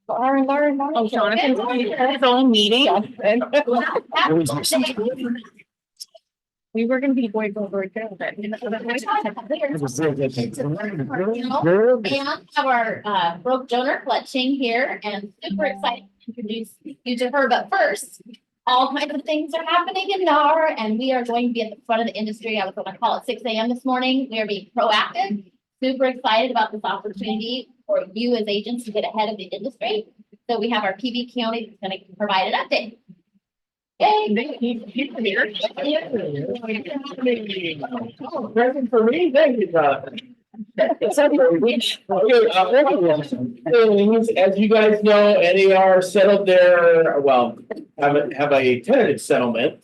Oh, Jonathan's on his own meeting. We were gonna be going over it. And have our broke donor Colette here, and super excited to introduce you to her. But first, all kinds of things are happening in NAR, and we are going to be at the front of the industry. I was going to call it 6 a.m. this morning. We are being proactive, super excited about this opportunity for you as agents to get ahead of the industry. So we have our PB County that's going to provide an update. Present for me, thank you, as you guys know, NAR settled their, well, have a tentative settlement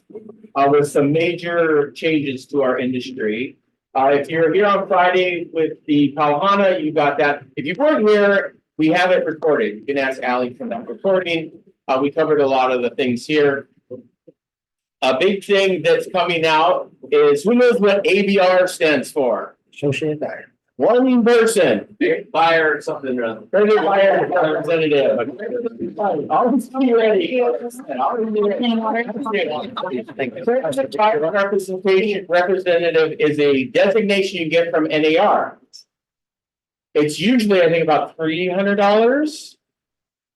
with some major changes to our industry. If you're here on Friday with the Palhana, you got that. If you weren't here, we have it recorded. You can ask Allie from that recording. We covered a lot of the things here. A big thing that's coming out is, who knows what ABR stands for? Associated Buyer. One person, buyer something or other. Buyer representative. Always be ready. Representative is a designation you get from NAR. It's usually, I think, about $300.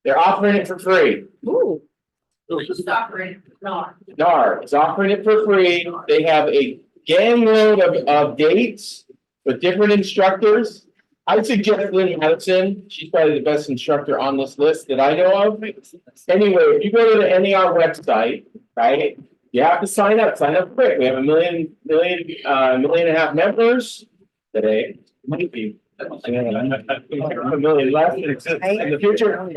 They're offering it for free. Ooh. NAR is offering it for free. They have a gang load of dates with different instructors. I would suggest Lynn Madison. She's probably the best instructor on this list that I know of. Anyway, if you go to the NAR website, right, you have to sign up. Sign up quick. We have a million and a half members today. Might be a million less in the future.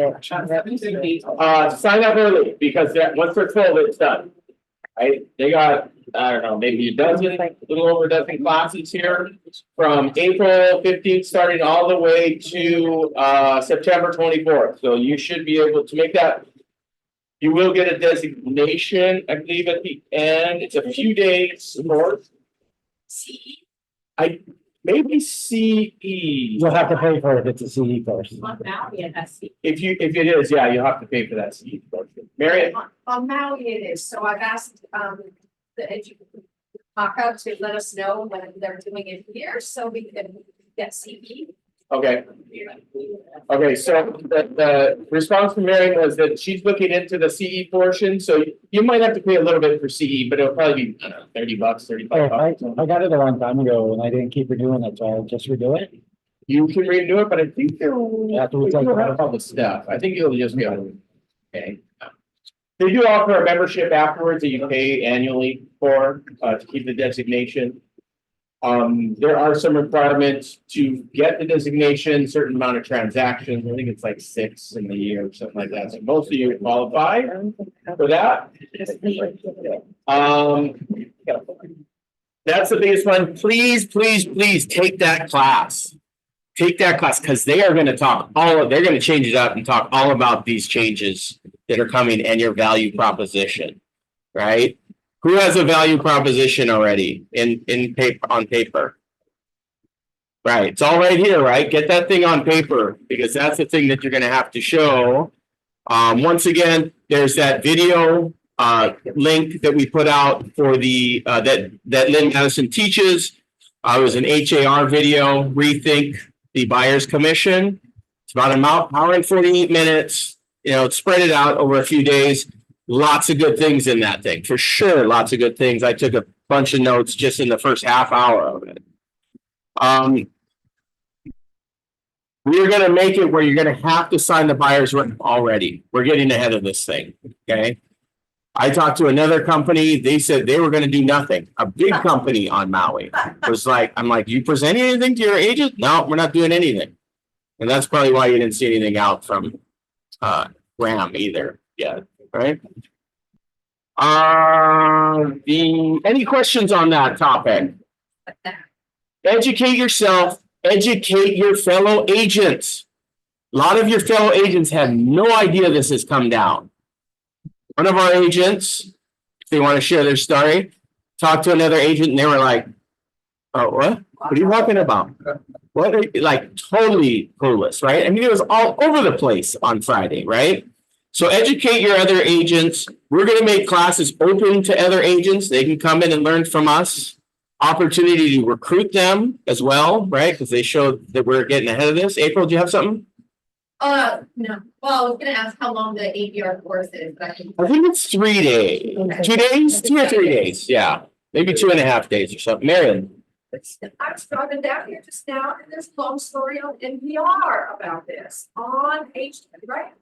Sign up early, because once they're full, it's done. Right? They got, I don't know, maybe a little over a dozen classes here from April 15th starting all the way to September 24th. So you should be able to make that. You will get a designation, I believe, at the end. It's a few days north. Maybe CE. You'll have to pay for it if it's a CE course. If it is, yeah, you'll have to pay for that CE course. Mary? On Maui it is, so I've asked the education to let us know when they're doing it here, so we can get CE. Okay. Okay, so the response from Mary was that she's looking into the CE portion, so you might have to pay a little bit for CE, but it'll probably be, I don't know, $30, $35. I got it a long time ago and I didn't keep renewing it, so I'll just redo it. You can redo it, but I think you'll have all the stuff. I think you'll just be able to. Okay. They do offer a membership afterwards that you pay annually for to keep the designation. There are some requirements to get the designation, certain amount of transactions. I think it's like 6 in the year or something like that. So most of you qualify for that. That's the biggest one. Please, please, please take that class. Take that class, because they are going to talk they're going to change it up and talk all about these changes that are coming and your value proposition, right? Who has a value proposition already in paper? Right, it's all right here, right? Get that thing on paper, because that's the thing that you're going to have to show. Once again, there's that video link that we put out for the that Lynn Madison teaches. It was an HAR video, Rethink the Buyer's Commission. It's about an hour and 48 minutes. You know, spread it out over a few days. Lots of good things in that thing, for sure. Lots of good things. I took a bunch of notes just in the first half hour of it. We're going to make it where you're going to have to sign the buyer's rep already. We're getting ahead of this thing. Okay. I talked to another company. They said they were going to do nothing. A big company on Maui was like, I'm like, you presenting anything to your agent? No, we're not doing anything. And that's probably why you didn't see anything out from Graham either yet. Right. Any questions on that topic? Educate yourself, educate your fellow agents. A lot of your fellow agents have no idea this has come down. One of our agents, if they want to share their story, talked to another agent and they were like, oh, what? What are you talking about? like totally clueless, right? I mean, it was all over the place on Friday, right? So educate your other agents. We're gonna make classes open to other agents. They can come in and learn from us. Opportunity to recruit them as well, right? Because they showed that we're getting ahead of this. April, do you have something? No, well, I was gonna ask how long the APR course is, but I think. I think it's 3 days. Okay. 2 days? 2 or 3 days, yeah. Maybe 2.5 days or something. Marion. I was driving down here just now, and there's a long story on NPR about this, on right?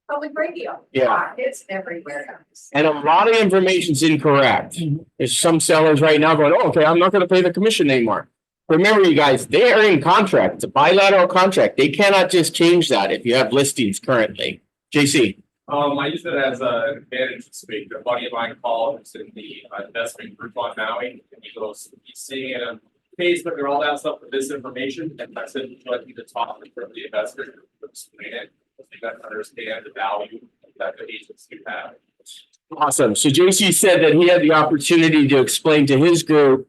Public radio. Yeah. It's everywhere, guys. And a lot of information's incorrect. There's some sellers right now going, oh, okay, I'm not gonna pay the commission anymore. Remember, you guys, they are in contract. It's a bilateral contract. They cannot just change that if you have listings currently. JC. I use it as an advantage to speak. A buddy of mine called, who's in the investment group on Maui, and he goes, he's seeing it on Facebook and all that stuff with this information, and I said, would you like me to talk to the investors to explain it? So they got to understand the value that the agents do have. Awesome. So JC said that he had the opportunity to explain to his group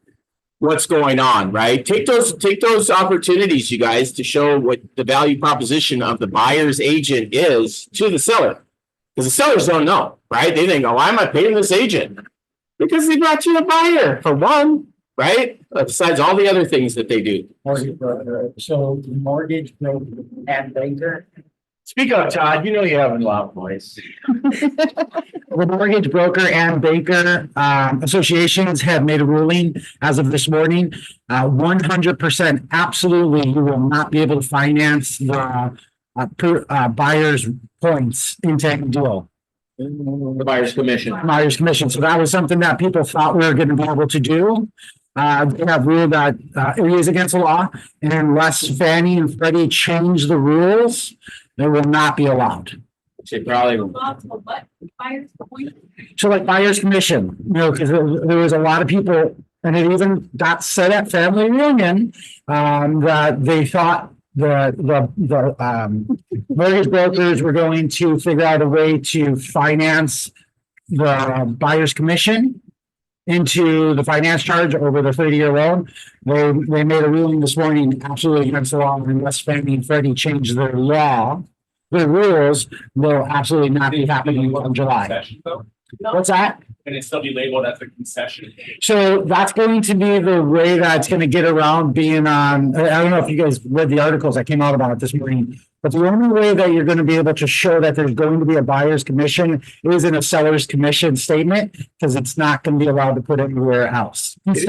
what's going on, right? Take those opportunities, you guys, to show what the value proposition of the buyer's agent is to the seller. Because the sellers don't know, right? They think, oh, why am I paying this agent? Because they brought you a buyer for one, right? Besides all the other things that they do. Mortgage broker, so mortgage broker and banker. Speak up, Todd. You know you have a loud voice. The mortgage broker and banker associations have made a ruling as of this morning. 100% absolutely, you will not be able to finance the buyer's points into any deal. The buyer's commission. Buyer's commission. So that was something that people thought we were going to be able to do. They have ruled that it is against the law, and unless Fannie and Freddie change the rules, they will not be allowed. They probably. What? Buyer's point? So like buyer's commission, because there was a lot of people, and it even got said at family reunion, that they thought the mortgage brokers were going to figure out a way to finance the buyer's commission into the finance charge over the 30-year loan. They made a ruling this morning absolutely against the law, unless Fannie and Freddie change their rules, will absolutely not be happening in July. Concession, though? What's that? Can it still be labeled as a concession? So that's going to be the way that's going to get around being on, I don't know if you guys read the articles that came out about it this morning, but the only way that you're going to be able to show that there's going to be a buyer's commission is in a seller's commission statement, because it's not going to be allowed to put anywhere else. Sorry.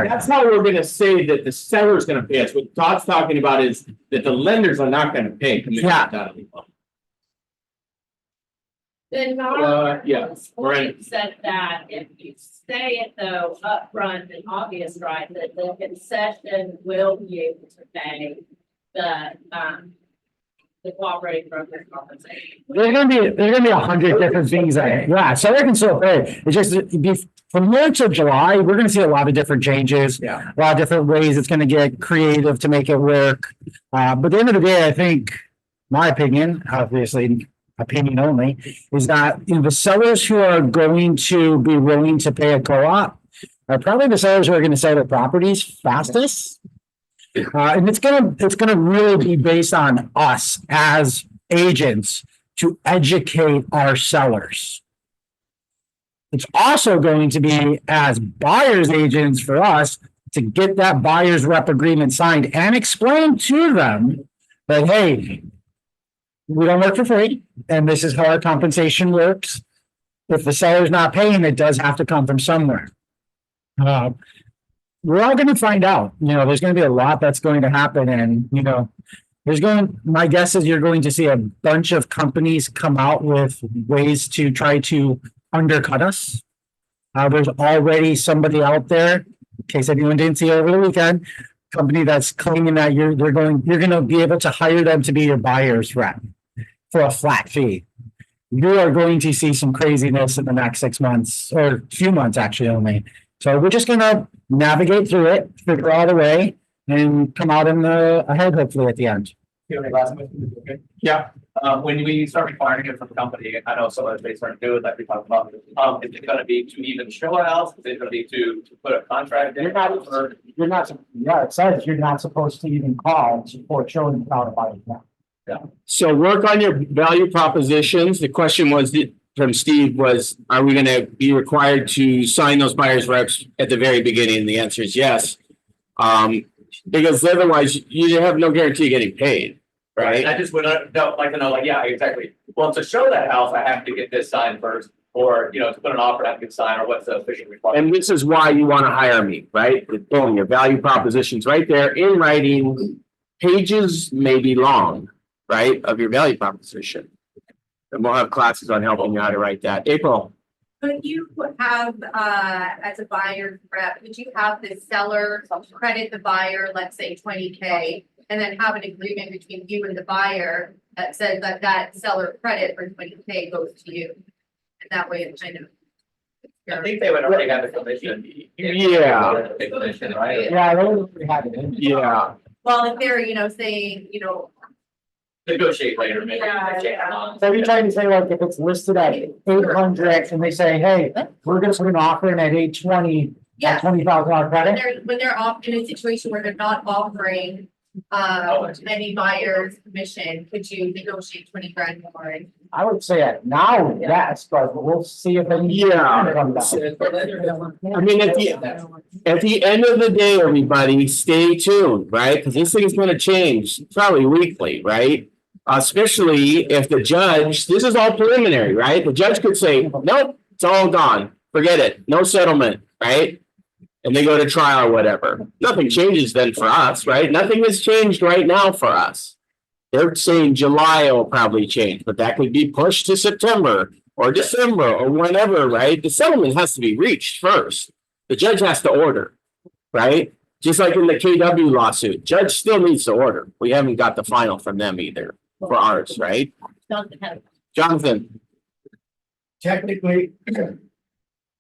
That's how we're gonna say that the seller's gonna pay us. What Todd's talking about is that the lenders are not gonna pay commission. Yeah. Then not. Yeah, right. Said that if you say it though upfront and obvious, right, that the concession will be able to pay the cooperating broker's compensation. There's gonna be 100 different things seller can still pay. It's just from here to July, we're gonna see a lot of different changes. Yeah. A lot of different ways it's gonna get creative to make it work. But at the end of the day, I think, my opinion, obviously opinion only, is that the sellers who are going to be willing to pay a co-op are probably the sellers who are going to sell their properties fastest. And it's gonna really be based on us as agents to educate our sellers. It's also going to be as buyer's agents for us to get that buyer's rep agreement signed and explain to them that, hey, we don't work for free, and this is how our compensation works. If the seller's not paying, it does have to come from somewhere. We're all going to find out. There's going to be a lot that's going to happen, and my guess is you're going to see a bunch of companies come out with ways to try to undercut us. There's already somebody out there, in case anyone didn't see over the weekend, company that's claiming that you're going to be able to hire them to be your buyer's rep for a flat fee. You are going to see some craziness in the next 6 months, or a few months actually only. So we're just going to navigate through it, figure out a way, and come out in the ahead hopefully at the end. Yeah. When we start requiring it from the company, I know some of the states aren't doing like we talked about. Is it gonna be to even show a house? Is it gonna be to put a contract in? You're not, yeah, it says you're not supposed to even call before showing the power by the. So work on your value propositions. The question was from Steve was, are we gonna be required to sign those buyers reps at the very beginning? And the answer is yes. Because otherwise you have no guarantee of getting paid, right? I just would don't like to know, like, yeah, exactly. Well, to show that house, I have to get this signed first, or, to put an offer, I have to get signed, or what's the official requirement? And this is why you want to hire me, right? Boom, your value propositions right there in writing, pages may be long, right, of your value proposition. And we'll have classes on helping you how to write that. April. Could you have, as a buyer rep, would you have the seller credit the buyer, let's say 20K, and then have an agreement between you and the buyer that says that that seller credit for 20K goes to you? And that way it kind of. I think they would already have the commission. Yeah. The commission, right? Yeah, I don't really have it in. Yeah. Well, if they're, saying, Negotiate later, maybe. So you're trying to say like if it's listed at 800 and they say, hey, we're gonna put an offer in at 820, yeah, at $20,000 credit? when they're off in a situation where they're not offering any buyer's commission, could you negotiate 20 grand more? I would say now, yes, but we'll see if any. Yeah. I mean, at the end of the day, everybody, stay tuned, right? Because this thing is going to change probably weekly, right? Especially if the judge, this is all preliminary, right? The judge could say, nope, it's all gone. Forget it. No settlement, right? And they go to trial or whatever. Nothing changes then for us, right? Nothing has changed right now for us. They're saying July will probably change, but that could be pushed to September or December or whenever, right? The settlement has to be reached first. The judge has to order, right? Just like in the KW lawsuit, judge still needs to order. We haven't got the final from them either for ours, right? Jonathan. Technically,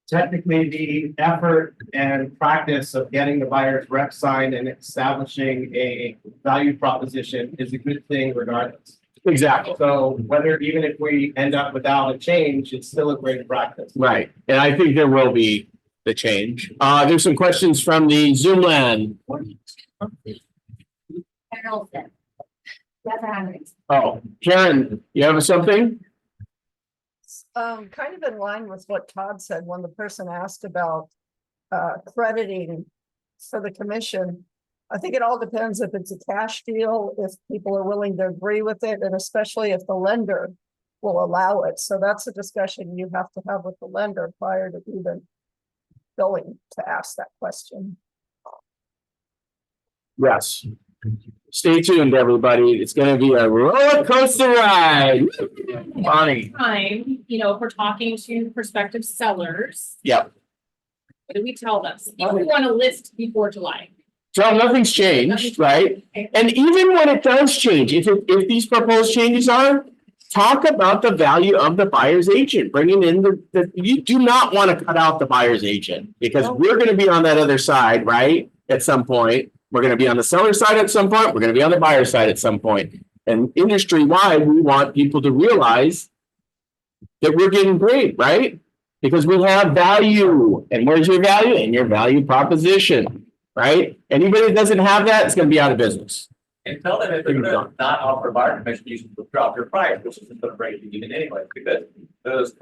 the effort and practice of getting the buyer's rep signed and establishing a value proposition is a good thing regardless. Exactly. So even if we end up without a change, it's still a great practice. Right. And I think there will be the change. There's some questions from the Zoom land. Oh, Karen, you have something? Kind of in line with what Todd said when the person asked about crediting for the commission. I think it all depends if it's a cash deal, if people are willing to agree with it, and especially if the lender will allow it. So that's a discussion you have to have with the lender prior to even going to ask that question. Yes. Stay tuned, everybody. It's going to be a roller coaster ride. Bonnie. Time, if we're talking to prospective sellers, Yep. what do we tell them? If we want to list before July. So nothing's changed, right? And even when it does change, if these proposed changes are, talk about the value of the buyer's agent, bringing in you do not want to cut out the buyer's agent because we're going to be on that other side, right? At some point, we're going to be on the seller side at some point. We're going to be on the buyer side at some point. And industry wide, we want people to realize that we're getting paid, right? Because we have value. And where's your value? In your value proposition, right? Anybody that doesn't have that is going to be out of business. And tell them if they're gonna not offer buyer commission, you should drop your price, which isn't gonna break you even anyway, because the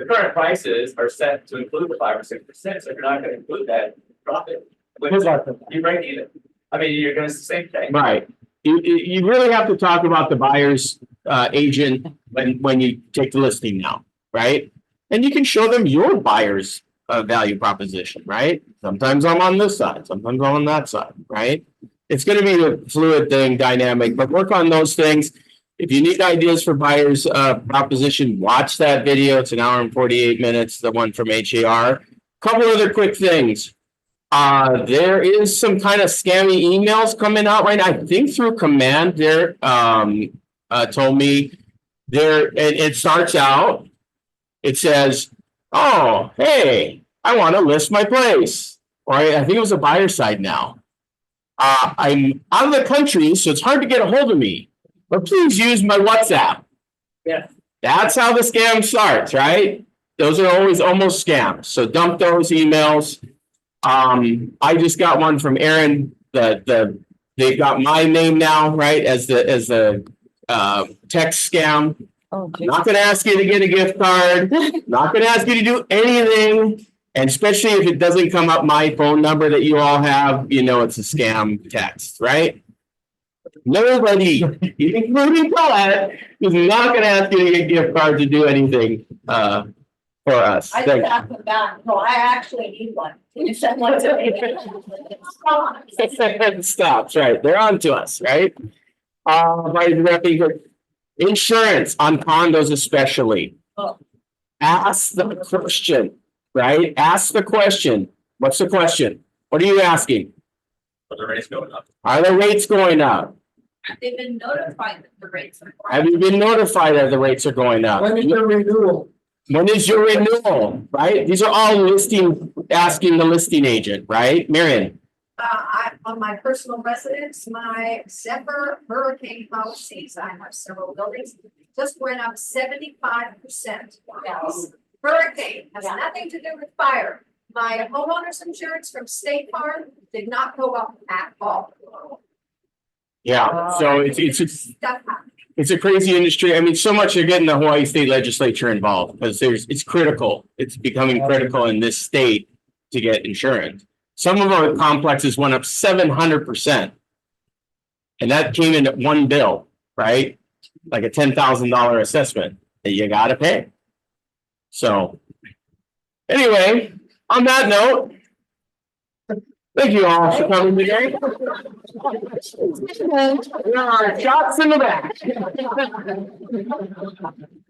current prices are set to include the 5 or 6%. So if you're not gonna include that, drop it. You break even. I mean, you're gonna same thing. Right. You really have to talk about the buyer's agent when you take the listing now, right? And you can show them your buyer's value proposition, right? Sometimes I'm on this side, sometimes I'm on that side, right? It's going to be a fluid thing, dynamic, but work on those things. If you need ideas for buyer's proposition, watch that video. It's 1 hour and 48 minutes, the one from HAR. Couple other quick things. There is some kind of scammy emails coming out right now. I think through Command there told me there, and it starts out, it says, oh, hey, I want to list my place. Or I think it was a buyer side now. I'm out of the country, so it's hard to get a hold of me, but please use my WhatsApp. Yeah. That's how the scam starts, right? Those are always almost scams, so dump those emails. I just got one from Aaron, they've got my name now, right, as the text scam. Oh, Not gonna ask you to get a gift card, not gonna ask you to do anything. And especially if it doesn't come up my phone number that you all have, you know it's a scam text, right? Nobody, including Colette, is not gonna ask you to get gift cards to do anything for us. I just asked them back, no, I actually need one. Can you send one to me? It stops, right? They're on to us, right? Insurance on condos especially. Oh. Ask the question, right? Ask the question. What's the question? What are you asking? But the rate's going up. Are the rates going up? They've been notified that the rates are. Have you been notified that the rates are going up? When is the renewal? When is your renewal, right? These are all asking the listing agent, right? Marion? On my personal residence, my December hurricane policies, I have several buildings, just went up 75%. Yes. Hurricane has nothing to do with fire. My homeowner's insurance from State Farm did not go up at all. Yeah, so Stuff happened. it's a crazy industry. I mean, so much you're getting the Hawaii State Legislature involved because it's critical. It's becoming critical in this state to get insurance. Some of our complexes went up 700%. And that came in at one bill, right? Like a $10,000 assessment that you gotta pay. So anyway, on that note, thank you all for coming today. There are shots in the back.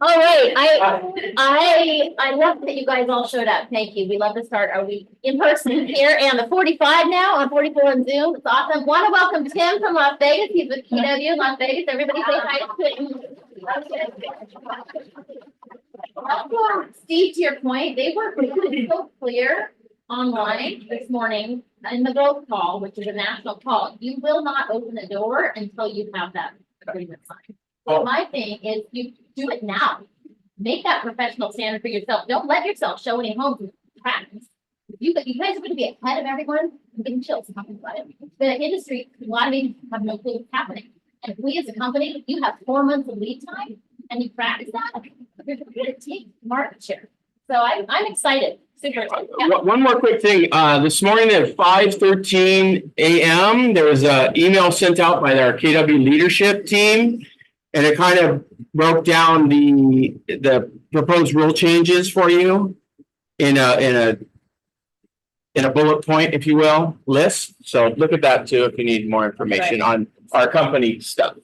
All right, I love that you guys all showed up. Thank you. We love to start our week in person here and the 45 now on 44 on Zoom. It's awesome. Want to welcome Tim from Las Vegas. He's with KW in Las Vegas. Everybody say hi to him. Also, Steve, to your point, they were so clear online this morning in the growth call, which is a national call. You will not open the door until you have that agreement signed. So my thing is you do it now. Make that professional standard for yourself. Don't let yourself show any homes in practice. You guys are going to be ahead of everyone. I'm getting chills talking about it. The industry, a lot of agents have no clue what's happening. And if we as a company, you have 4 months of lead time and you practice that, you're going to take market share. So I'm excited. Super excited. Yeah. One more quick thing. This morning at 5:13 a.m., there was an email sent out by our KW leadership team. And it kind of broke down the proposed rule changes for you in a bullet point, if you will, list. So look at that too if you need more information on our company stuff.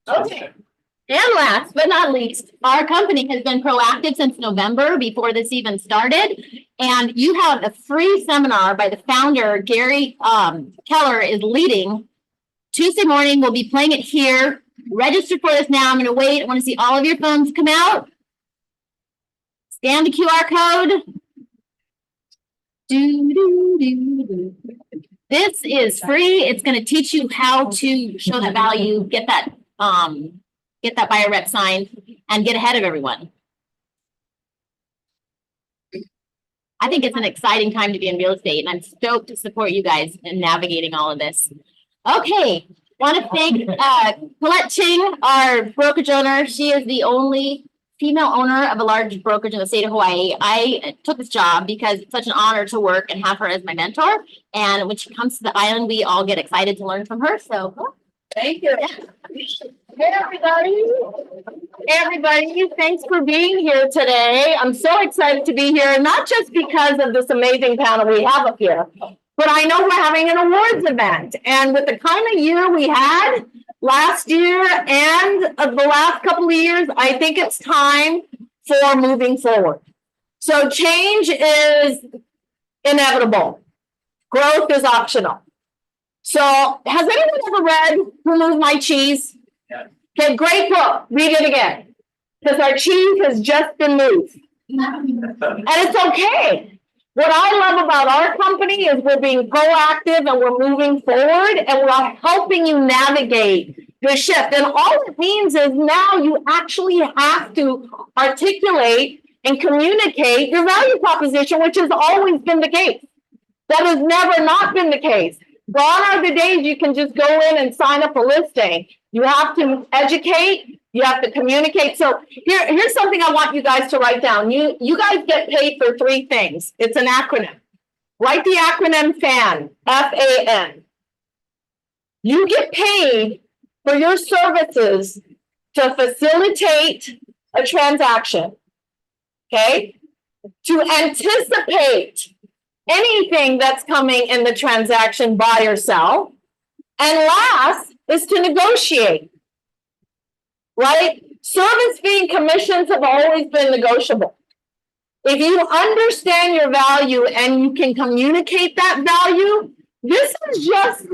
Okay. And last but not least, our company has been proactive since November before this even started. And you have a free seminar by the founder, Gary Keller is leading. Tuesday morning, we'll be playing it here. Register for this now. I'm going to wait. I want to see all of your phones come out. Scan the QR code. This is free. It's going to teach you how to show that value, get that buyer rep signed, and get ahead of everyone. I think it's an exciting time to be in real estate, and I'm stoked to support you guys in navigating all of this. Okay. Want to thank Colette Ching, our brokerage owner. She is the only female owner of a large brokerage in the state of Hawaii. I took this job because it's such an honor to work and have her as my mentor. And when she comes to the island, we all get excited to learn from her. So thank you. Hey, everybody. Hey, everybody. Thanks for being here today. I'm so excited to be here, not just because of this amazing panel we have up here, but I know we're having an awards event, and with the kind of year we had last year and the last couple of years, I think it's time for moving forward. So change is inevitable. Growth is optional. So has anyone ever read Who Moved My Cheese? Yeah. Okay, great book. Read it again. Because our cheese has just been moved. And it's okay. What I love about our company is we're being proactive and we're moving forward and we're helping you navigate the shift. And all it means is now you actually have to articulate and communicate your value proposition, which has always been the case. That has never not been the case. Gone are the days you can just go in and sign up a listing. You have to educate, you have to communicate. So here's something I want you guys to write down. You guys get paid for 3 things. It's an acronym. Write the acronym FAN, F-A-N. You get paid for your services to facilitate a transaction, okay? To anticipate anything that's coming in the transaction, buy or sell. And last is to negotiate, right? Service fee and commissions have always been negotiable. If you understand your value and you can communicate that value, this is just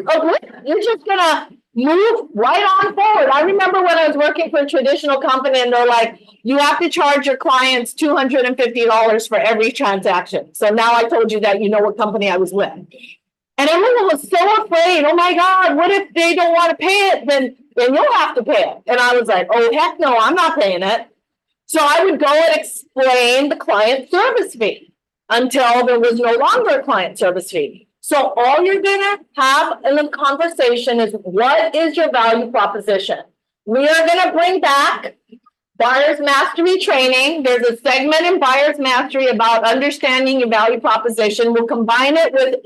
you're just gonna move right on forward. I remember when I was working for a traditional company and they're like, you have to charge your clients $250 for every transaction. So now I told you that you know what company I was with. And everyone was so afraid. Oh my God, what if they don't want to pay it? Then you'll have to pay it. And I was like, oh heck no, I'm not paying it. So I would go and explain the client service fee until there was no longer a client service fee. So all you're gonna have in the conversation is what is your value proposition? We are gonna bring back Buyer's Mastery training. There's a segment in Buyer's Mastery about understanding your value proposition. We'll combine it with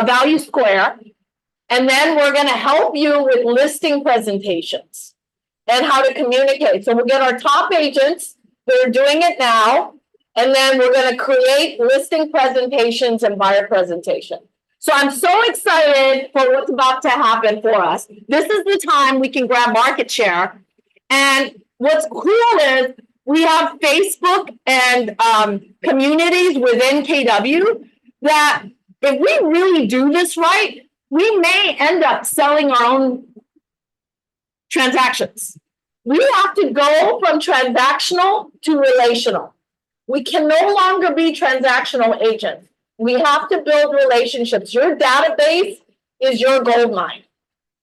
Value Square. And then we're gonna help you with listing presentations and how to communicate. So we'll get our top agents that are doing it now. And then we're gonna create listing presentations and buyer presentations. So I'm so excited for what's about to happen for us. This is the time we can grab market share. And what's cool is we have Facebook and communities within KW that if we really do this right, we may end up selling our own transactions. We have to go from transactional to relational. We can no longer be transactional agents. We have to build relationships. Your database is your gold mine.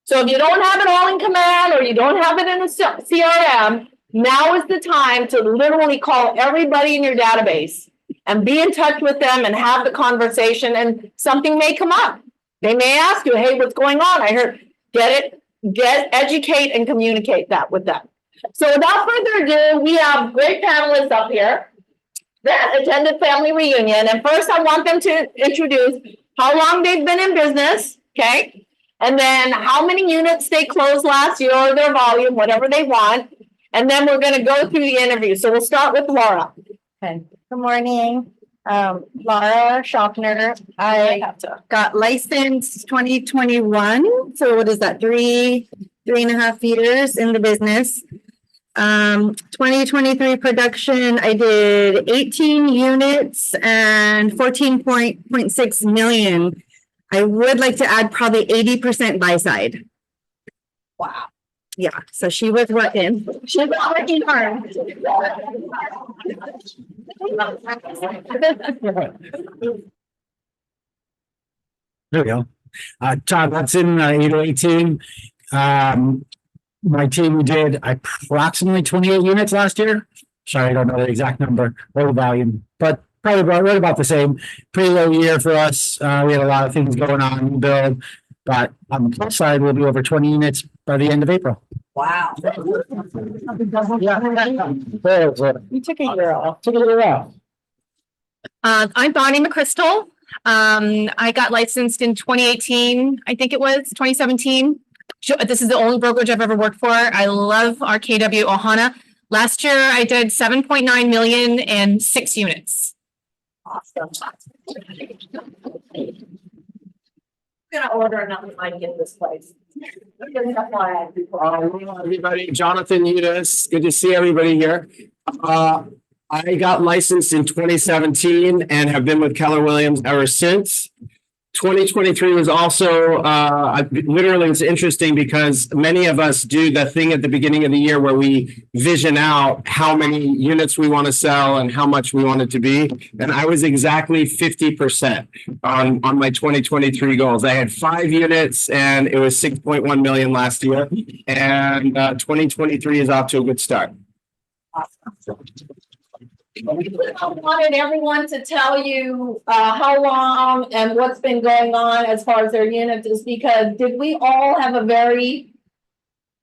So if you don't have it all in command or you don't have it in a CRM, now is the time to literally call everybody in your database and be in touch with them and have the conversation, and something may come up. They may ask you, hey, what's going on? I heard, educate and communicate that with them. So without further ado, we have great panelists up here that attended family reunion. And first I want them to introduce how long they've been in business, okay? And then how many units they closed last year or their volume, whatever they want. And then we're gonna go through the interview. So we'll start with Laura. Okay. Good morning. Laura Schaffner. I got licensed 2021. So what is that? Three and a half years in the business. 2023 production, I did 18 units and 14.6 million. I would like to add probably 80% buy side. Wow. Yeah, so she was working. She was working hard. There we go. Todd Hudson, 818. My team, we did approximately 28 units last year. Sorry, I don't know the exact number or the volume, but probably right about the same. Pretty low year for us. We had a lot of things going on, build, but on the plus side, we'll be over 20 units by the end of April. Wow. Yeah. You took a year off. Took a year off. I'm Bonnie McChrystal. I got licensed in 2018, I think it was 2017. This is the only brokerage I've ever worked for. I love our KW Ohana. Last year, I did 7.9 million and 6 units. Awesome. I'm gonna order another line in this place. Hello, everybody. Jonathan Udis. Good to see everybody here. I got licensed in 2017 and have been with Keller Williams ever since. 2023 was also, literally, it's interesting because many of us do the thing at the beginning of the year where we vision out how many units we want to sell and how much we want it to be. And I was exactly 50% on my 2023 goals. I had 5 units and it was 6.1 million last year. And 2023 is off to a good start. I wanted everyone to tell you how long and what's been going on as far as their units is because did we all have a very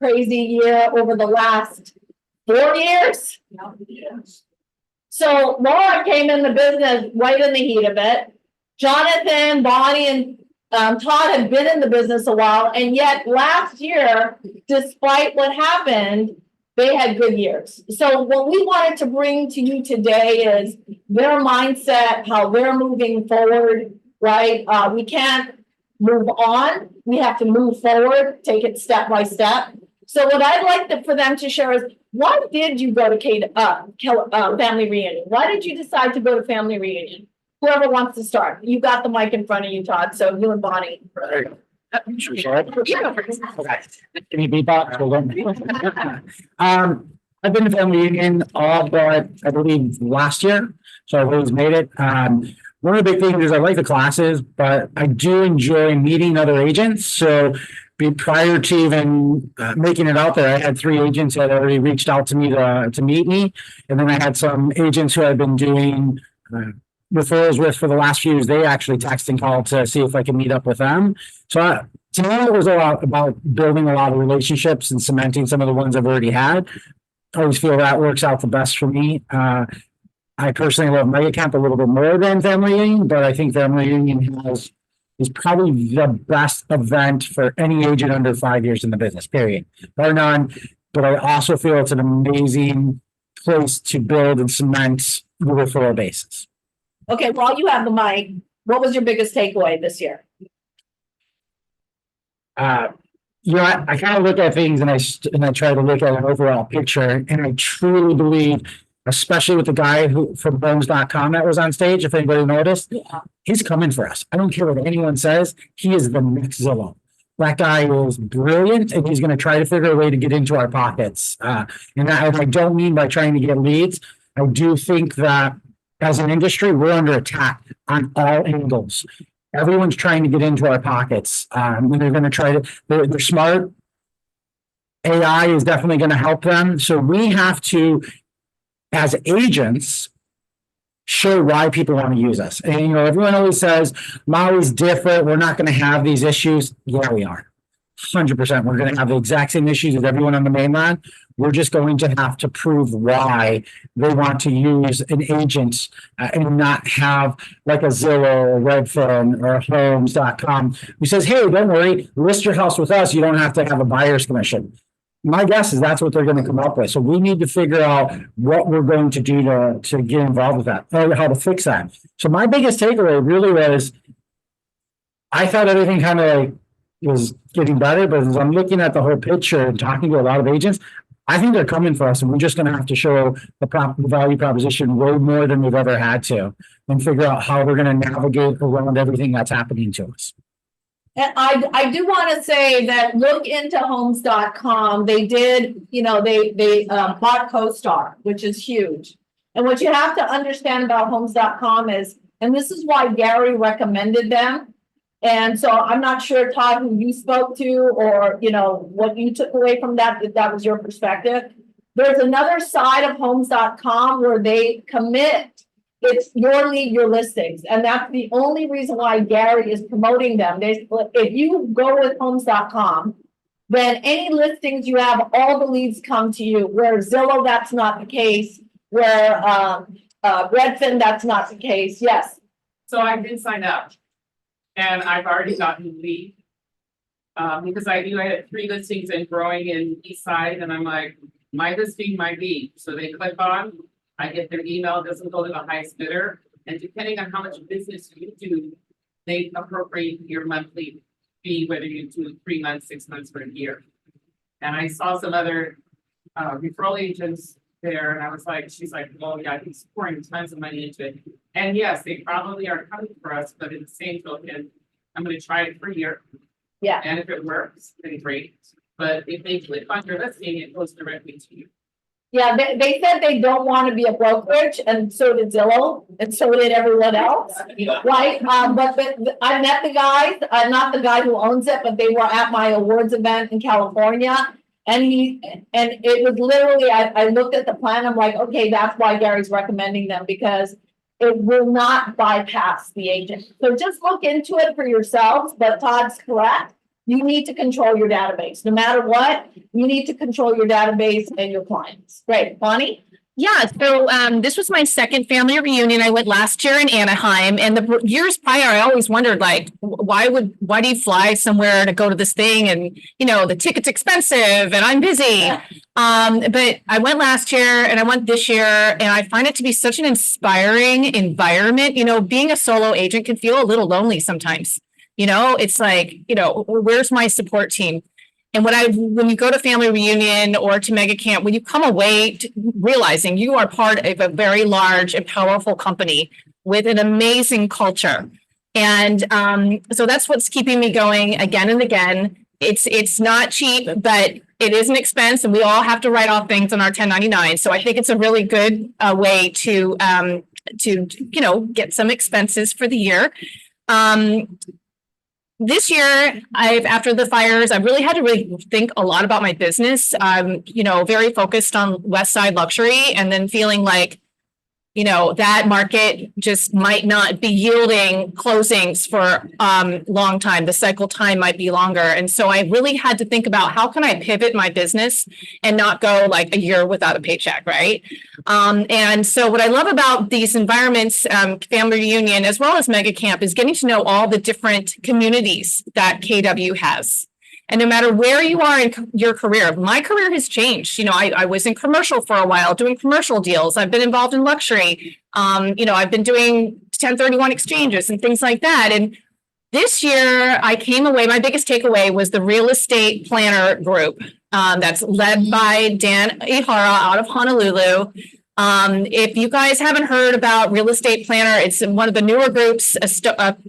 crazy year over the last 4 years? So Laura came in the business right in the heat of it. Jonathan, Bonnie, and Todd had been in the business a while, and yet last year, despite what happened, they had good years. So what we wanted to bring to you today is their mindset, how they're moving forward, right? We can't move on. We have to move forward, take it step by step. So what I'd like for them to share is, why did you go to family reunion? Why did you decide to go to family reunion? Whoever wants to start. You got the mic in front of you, Todd. So you and Bonnie. Should we start? Yeah. Okay. Can you beat that? Hold on. I've been to family reunion all but I believe last year, so I've always made it. One of the big things is I like the classes, but I do enjoy meeting other agents. So prior to even making it out there, I had 3 agents that already reached out to me to meet me, and then I had some agents who I've been doing referrals with for the last few years. They actually text and call to see if I can meet up with them. So to me, it was a lot about building a lot of relationships and cementing some of the ones I've already had. I always feel that works out the best for me. I personally love Mega Camp a little bit more than Family Reunion, but I think Family Reunion is probably the best event for any agent under 5 years in the business, period. Bar none. But I also feel it's an amazing place to build and cement the referral basis. Okay, while you have the mic, what was your biggest takeaway this year? I kind of look at things and I try to look at an overall picture, and I truly believe, especially with the guy from Homes.com that was on stage, if anybody noticed, he's coming for us. I don't care what anyone says. He is the next Zillow. That guy is brilliant, and he's going to try to figure a way to get into our pockets. And I don't mean by trying to get leads. I do think that as an industry, we're under attack on all angles. Everyone's trying to get into our pockets. And they're going to try to, they're smart. AI is definitely going to help them. So we have to, as agents, show why people want to use us. And, everyone always says, Maui's different. We're not going to have these issues. Yeah, we are. 100%. We're going to have the exact same issues as everyone on the mainland. We're just going to have to prove why they want to use an agent and not have like a Zillow or Redfin or Homes.com who says, hey, don't worry, list your house with us. You don't have to have a buyer's commission. My guess is that's what they're going to come up with. So we need to figure out what we're going to do to get involved with that, or how to fix that. So my biggest takeaway really was, I thought everything kind of was getting better, but as I'm looking at the whole picture and talking to a lot of agents, I think they're coming for us, and we're just going to have to show the value proposition way more than we've ever had to, and figure out how we're going to navigate around everything that's happening to us. And I do want to say that look into Homes.com. They did, they bought CoStar, which is huge. And what you have to understand about Homes.com is, and this is why Gary recommended them. And so I'm not sure, Todd, who you spoke to, or, what you took away from that, if that was your perspective. There's another side of Homes.com where they commit, it's your lead, your listings. And that's the only reason why Gary is promoting them. If you go with Homes.com, then any listings you have, all the leads come to you. Where Zillow, that's not the case. Where Redfin, that's not the case. Yes. So I did sign up. And I've already gotten the lead. Because I knew I had 3 listings and growing in East Side, and I'm like, my listing, my lead. So they click on, I get their email, it doesn't go to the highest bidder. And depending on how much business you do, they appropriate your monthly fee, whether you do 3 months, 6 months, or a year. And I saw some other referral agents there, and I was like, she's like, well, yeah, he's pouring tons of money into it. And yes, they probably are coming for us, but in the same token, I'm gonna try it for a year. Yeah. And if it works, then great. But if they click on your listing, it goes directly to you. Yeah, they said they don't want to be a brokerage, and so did Zillow, and so did everyone else. Right, but I met the guys, not the guy who owns it, but they were at my awards event in California. And it was literally, I looked at the plan, I'm like, okay, that's why Gary's recommending them, because it will not bypass the agent. So just look into it for yourselves, but Todd's correct. You need to control your database. No matter what, you need to control your database and your clients. Great, Bonnie? Yeah, so this was my second family reunion. I went last year in Anaheim, and the years prior, I always wondered, like, why do you fly somewhere to go to this thing? And the ticket's expensive and I'm busy. But I went last year and I went this year, and I find it to be such an inspiring environment. Being a solo agent can feel a little lonely sometimes. It's like, where's my support team? And when you go to family reunion or to mega camp, when you come away realizing you are part of a very large and powerful company with an amazing culture. And so that's what's keeping me going again and again. It's not cheap, but it is an expense, and we all have to write off things on our 1099. So I think it's a really good way to get some expenses for the year. This year, after the fires, I've really had to think a lot about my business. I'm, very focused on West Side luxury, and then feeling like, that market just might not be yielding closings for long time. The cycle time might be longer. And so I really had to think about, how can I pivot my business and not go like a year without a paycheck, right? And so what I love about these environments, family reunion, as well as mega camp, is getting to know all the different communities that KW has. And no matter where you are in your career, my career has changed. I was in commercial for a while, doing commercial deals. I've been involved in luxury. I've been doing 1031 exchanges and things like that. And this year I came away, my biggest takeaway was the real estate planner group that's led by Dan Ihara out of Honolulu. If you guys haven't heard about Real Estate Planner, it's one of the newer groups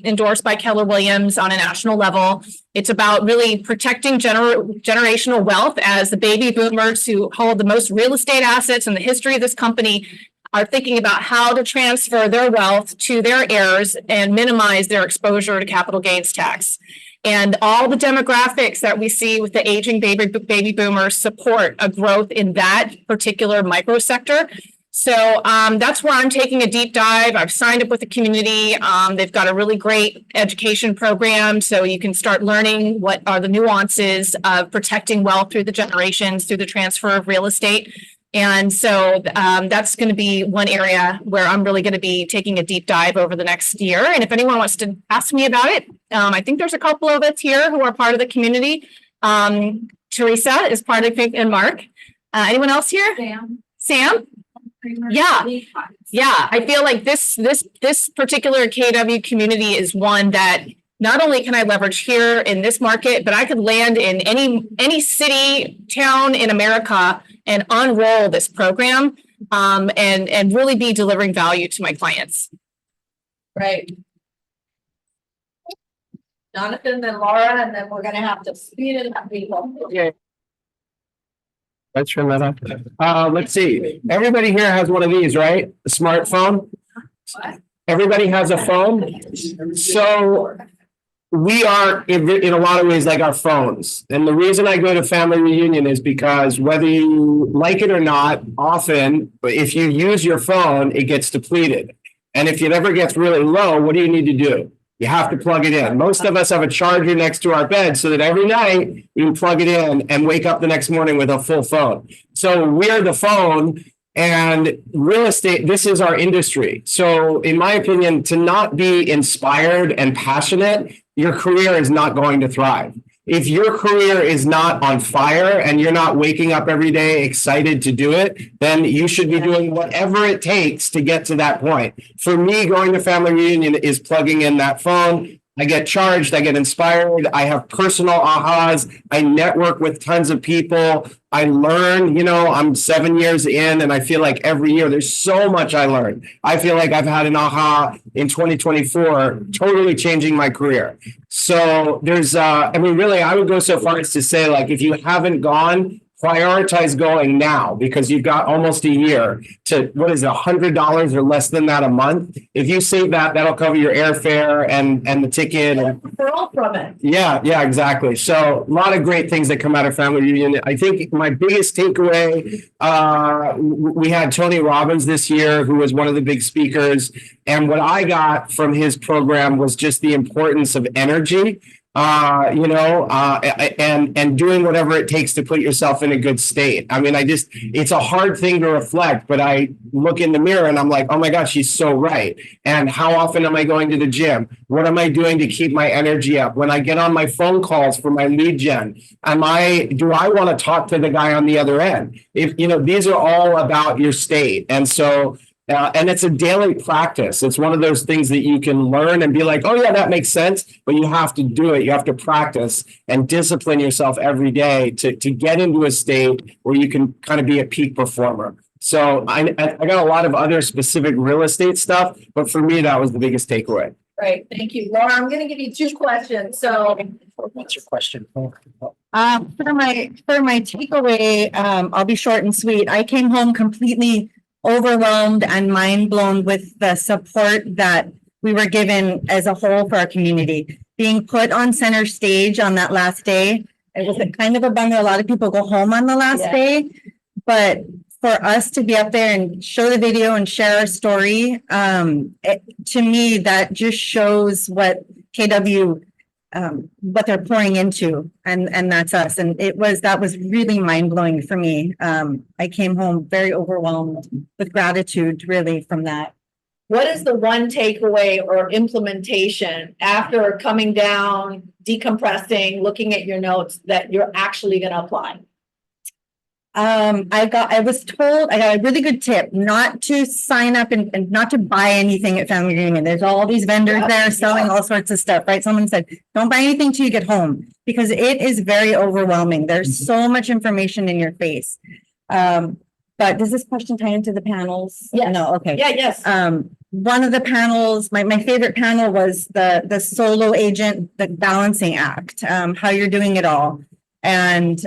endorsed by Keller Williams on a national level. It's about really protecting generational wealth, as the baby boomers who hold the most real estate assets in the history of this company are thinking about how to transfer their wealth to their heirs and minimize their exposure to capital gains tax. And all the demographics that we see with the aging baby boomers support a growth in that particular micro sector. So that's where I'm taking a deep dive. I've signed up with the community. They've got a really great education program, so you can start learning what are the nuances of protecting wealth through the generations, through the transfer of real estate. And so that's going to be one area where I'm really going to be taking a deep dive over the next year. And if anyone wants to ask me about it, I think there's a couple of us here who are part of the community. Teresa is part of it, and Mark. Anyone else here? Sam? Yeah. I feel like this particular KW community is one that not only can I leverage here in this market, but I could land in any city, town in America and unroll this program and really be delivering value to my clients. Right. Jonathan, then Laura, and then we're gonna have to speed it up, people. Yeah. Let's turn that up. Let's see. Everybody here has one of these, right? A smartphone. Everybody has a phone. So we are in a lot of ways like our phones. And the reason I go to family reunion is because whether you like it or not, often if you use your phone, it gets depleted. And if it ever gets really low, what do you need to do? You have to plug it in. Most of us have a charger next to our bed so that every night we can plug it in and wake up the next morning with a full phone. So we're the phone, and real estate, this is our industry. So in my opinion, to not be inspired and passionate, your career is not going to thrive. If your career is not on fire and you're not waking up every day excited to do it, then you should be doing whatever it takes to get to that point. For me, going to family reunion is plugging in that phone, I get charged, I get inspired, I have personal ahas, I network with tons of people, I learn, I'm 7 years in and I feel like every year there's so much I learn. I feel like I've had an aha in 2024, totally changing my career. So there's, really, I would go so far as to say, like, if you haven't gone, prioritize going now because you've got almost a year to, what is it, $100 or less than that a month? If you save that, that'll cover your airfare and the ticket. We're all from it. Yeah, exactly. So a lot of great things that come out of family reunion. I think my biggest takeaway, we had Tony Robbins this year, who was one of the big speakers. And what I got from his program was just the importance of energy. And doing whatever it takes to put yourself in a good state. I mean, it's a hard thing to reflect, but I look in the mirror and I'm like, oh my God, she's so right. And how often am I going to the gym? What am I doing to keep my energy up? When I get on my phone calls for my lead gen, do I want to talk to the guy on the other end? These are all about your state. And so, and it's a daily practice. It's one of those things that you can learn and be like, oh yeah, that makes sense. But you have to do it. You have to practice and discipline yourself every day to get into a state where you can kind of be a peak performer. So I got a lot of other specific real estate stuff, but for me, that was the biggest takeaway. Right, thank you. Laura, I'm gonna give you 2 questions, so. What's your question? For my takeaway, I'll be short and sweet. I came home completely overwhelmed and mind blown with the support that we were given as a whole for our community. Being put on center stage on that last day, it was kind of a bummer. A lot of people go home on the last day, but for us to be up there and show the video and share our story, to me, that just shows what KW, what they're pouring into, and that's us. And that was really mind blowing for me. I came home very overwhelmed with gratitude, really, from that. What is the one takeaway or implementation after coming down, decompressing, looking at your notes that you're actually gonna apply? I was told, I got a really good tip not to sign up and not to buy anything at family reunion. There's all these vendors there selling all sorts of stuff, right? Someone said, don't buy anything till you get home because it is very overwhelming. There's so much information in your face. But does this question tie into the panels? Yes. No, okay. Yeah, yes. One of the panels, my favorite panel was the solo agent, the balancing act, how you're doing it all. And,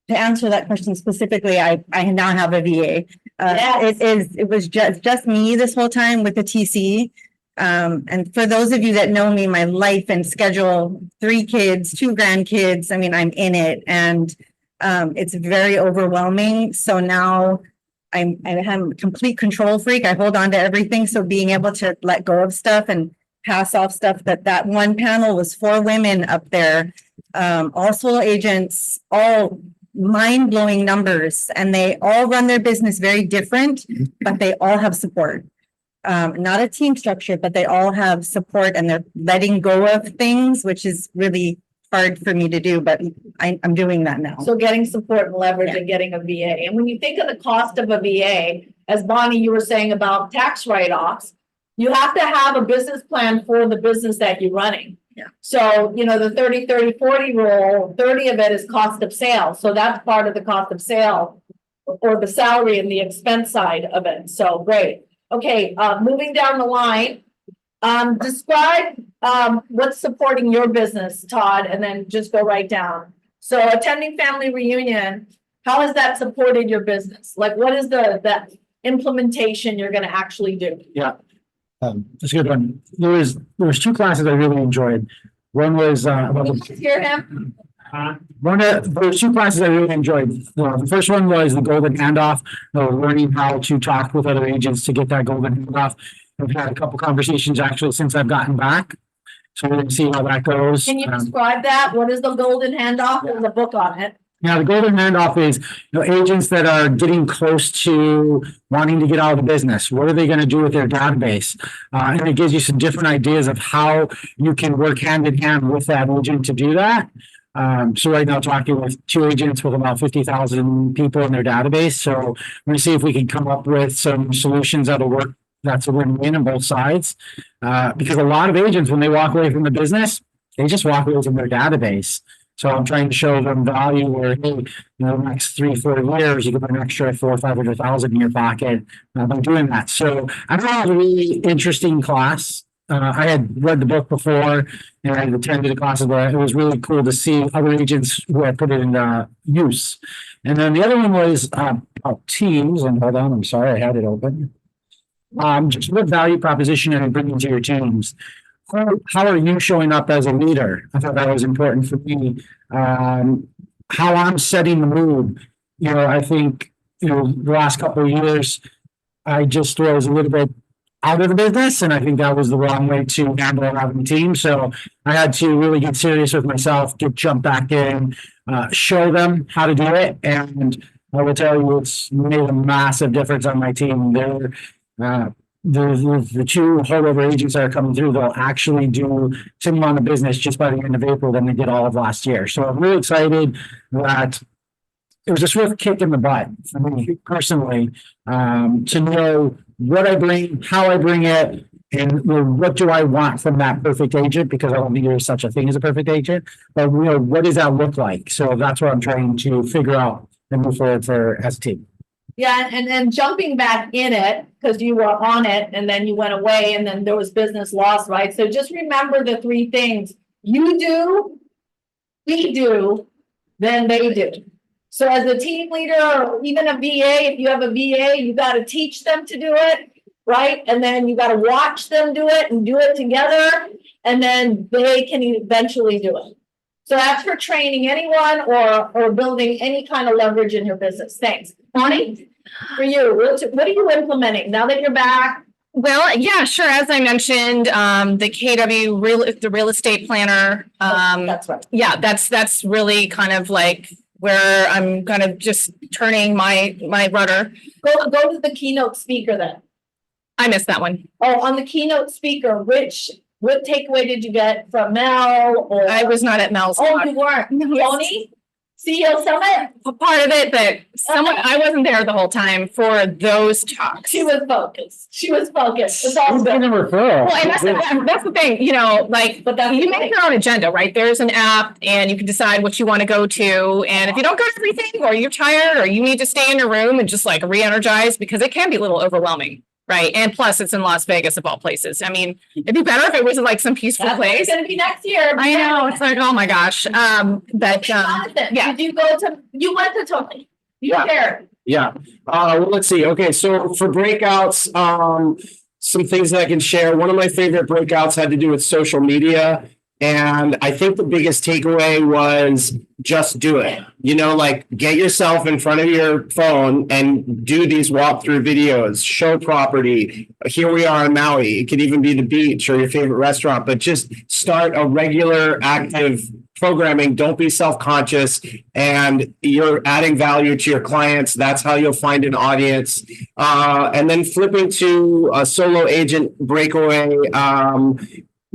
to answer that question specifically, I now have a VA. It was just me this whole time with the TC. And for those of you that know me, my life and schedule, 3 kids, 2 grandkids, I mean, I'm in it and it's very overwhelming. So now I'm a complete control freak. I hold on to everything. So being able to let go of stuff and pass off stuff, that one panel was 4 women up there, all solo agents, all mind-blowing numbers, and they all run their business very different, but they all have support. Not a team structure, but they all have support and they're letting go of things, which is really hard for me to do, but I'm doing that now. So getting support and leverage and getting a VA. And when you think of the cost of a VA, as Bonnie, you were saying about tax write-offs, you have to have a business plan for the business that you're running. Yeah. So, the 30-30-40 rule, 30 of it is cost of sale. So that's part of the cost of sale or the salary and the expense side of it. So great. Okay, moving down the line, describe what's supporting your business, Todd, and then just go right down. So attending family reunion, how has that supported your business? Like what is the implementation you're going to actually do? Yeah. That's a good one. There was 2 classes I really enjoyed. One was Hear him? there was 2 classes I really enjoyed. The first one was the golden handoff, learning how to talk with other agents to get that golden handoff. I've had a couple conversations actually since I've gotten back. So we're going to see how that goes. Can you describe that? What is the golden handoff? There's a book on it. Now, the golden handoff is agents that are getting close to wanting to get out of the business. What are they going to do with their database? And it gives you some different ideas of how you can work hand in hand with that agent to do that. So right now, talking with 2 agents with about 50,000 people in their database. So we're going to see if we can come up with some solutions that'll work that's a win-win on both sides. Because a lot of agents, when they walk away from the business, they just walk away from their database. So I'm trying to show them value where, hey, the next 3-4 years, you can put an extra 400,000 or 500,000 in your pocket by doing that. So I thought it was a really interesting class. I had read the book before and I attended a class where it was really cool to see other agents who had put it in use. And then the other one was about teams. And hold on, I'm sorry, I had it open. Just what value proposition are you bringing to your teams? How are you showing up as a leader? I thought that was important for me. How I'm setting the mood. I think, the last couple of years, I just was a little bit out of the business, and I think that was the wrong way to handle having a team. So I had to really get serious with myself, jump back in, show them how to do it. And I will tell you, it's made a massive difference on my team. The two holdover agents that are coming through, they'll actually do some amount of business just by the end of April than they did all of last year. So I'm really excited that it was just worth kick in the butt for me personally, to know what I bring, how I bring it, and what do I want from that perfect agent, because I don't think there is such a thing as a perfect agent, but what does that look like? So that's what I'm trying to figure out and move forward for as a team. Yeah, and then jumping back in it, because you were on it and then you went away and then there was business loss, right? So just remember the three things: you do, we do, then they do. So as a team leader or even a VA, if you have a VA, you got to teach them to do it, right? And then you got to watch them do it and do it together, and then they can eventually do it. So that's for training anyone or building any kind of leverage in your business. Thanks. Bonnie, for you, what are you implementing now that you're back? Well, yeah, sure. As I mentioned, the KW the real estate planner. That's right. Yeah, that's really kind of like where I'm kind of just turning my rudder. Go to the keynote speaker then. I missed that one. Oh, on the keynote speaker, what takeaway did you get from Mel? Or I was not at Mel's. Oh, you weren't. Tony, CEO Summit. Part of it, but I wasn't there the whole time for those talks. She was focused. It's all Who's good. getting a referral? Well, and that's the thing, but you make your own agenda, right? There's an app and you can decide what you want to go to. And if you don't go to everything, or you're tired, or you need to stay in your room and just like re-energize, because it can be a little overwhelming. Right. And plus it's in Las Vegas of all places. I mean, it'd be better if it was like some peaceful place. It's gonna be next year. I know. It's like, oh my gosh. But yeah. Did you went to Tony? You shared. Yeah. Well, let's see. Okay. So for breakouts, some things that I can share. One of my favorite breakouts had to do with social media. And I think the biggest takeaway was just do it. Like get yourself in front of your phone and do these walkthrough videos, show property. Here we are on Maui. It could even be the beach or your favorite restaurant, but just start a regular active programming. Don't be self-conscious, and you're adding value to your clients. That's how you'll find an audience. And then flipping to a solo agent breakaway.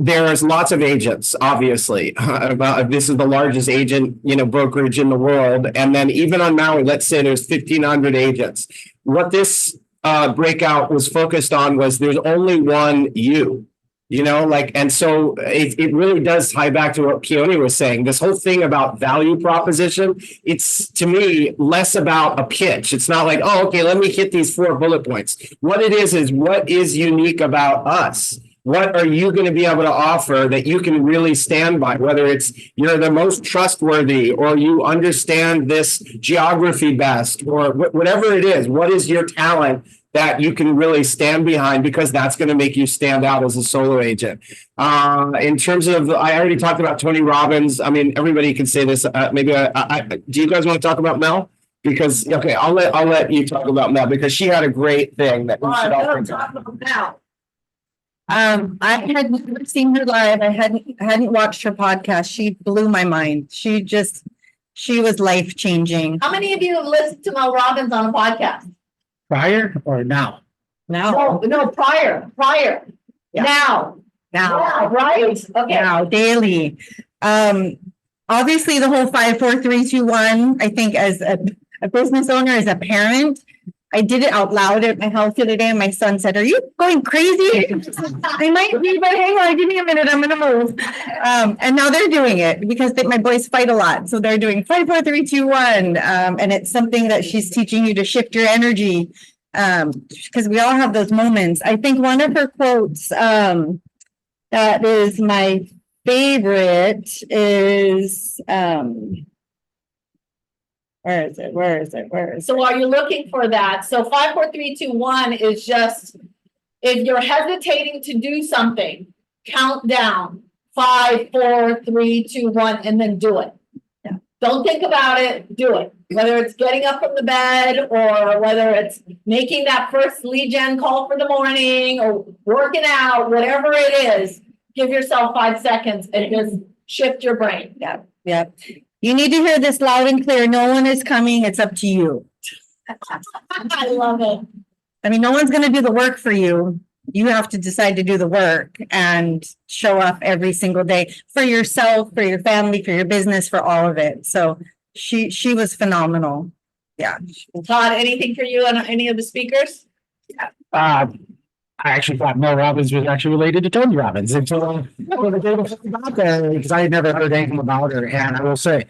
There's lots of agents, obviously. This is the largest agent, brokerage in the world. And then even on Maui, let's say there's 1,500 agents. What this breakout was focused on was there's only one you, and so it really does tie back to what Keone was saying. This whole thing about value proposition, it's to me less about a pitch. It's not like, oh, okay, let me hit these 4 bullet points. What it is what is unique about us? What are you going to be able to offer that you can really stand by, whether it's you're the most trustworthy or you understand this geography best or whatever it is? What is your talent that you can really stand behind, because that's going to make you stand out as a solo agent? In terms of, I already talked about Tony Robbins. I mean, everybody can say this. Maybe do you guys want to talk about Mel? Because, okay, I'll let you talk about Mel, because she had a great thing that we should all bring up. I had never seen her live. I hadn't watched her podcast. She blew my mind. She was life changing. How many of you have listened to Mel Robbins on a podcast? Prior or now? Now. No, prior. Yeah. Now. Yeah, right? Okay. Now, daily. Obviously the whole 5, 4, 3, 2, 1, I think as a business owner, as a parent, I did it out loud at my house the other day and my son said, "Are you going crazy?" I might be, but hang on, give me a minute, I'm gonna move. And now they're doing it because my boys fight a lot. So they're doing 5, 4, 3, 2, 1. And it's something that she's teaching you to shift your energy. Because we all have those moments. I think one of her quotes, that is my favorite is, where is it? Where is it? Where is it? So while you're looking for that, so 5, 4, 3, 2, 1 is just, if you're hesitating to do something, count down 5, 4, 3, 2, 1, and then do it. Yeah. Don't think about it, do it. Whether it's getting up from the bed or whether it's making that first lead gen call for the morning or working out, whatever it is, give yourself 5 seconds and just shift your brain. Yeah, yeah. You need to hear this loud and clear. No one is coming. It's up to you. I love it. I mean, no one's going to do the work for you. You have to decide to do the work and show up every single day for yourself, for your family, for your business, for all of it. So she was phenomenal. Yeah. Todd, anything for you on any of the speakers? I actually thought Mel Robbins was actually related to Tony Robbins until the day before I got there, because I had never heard anything about her. And I will say,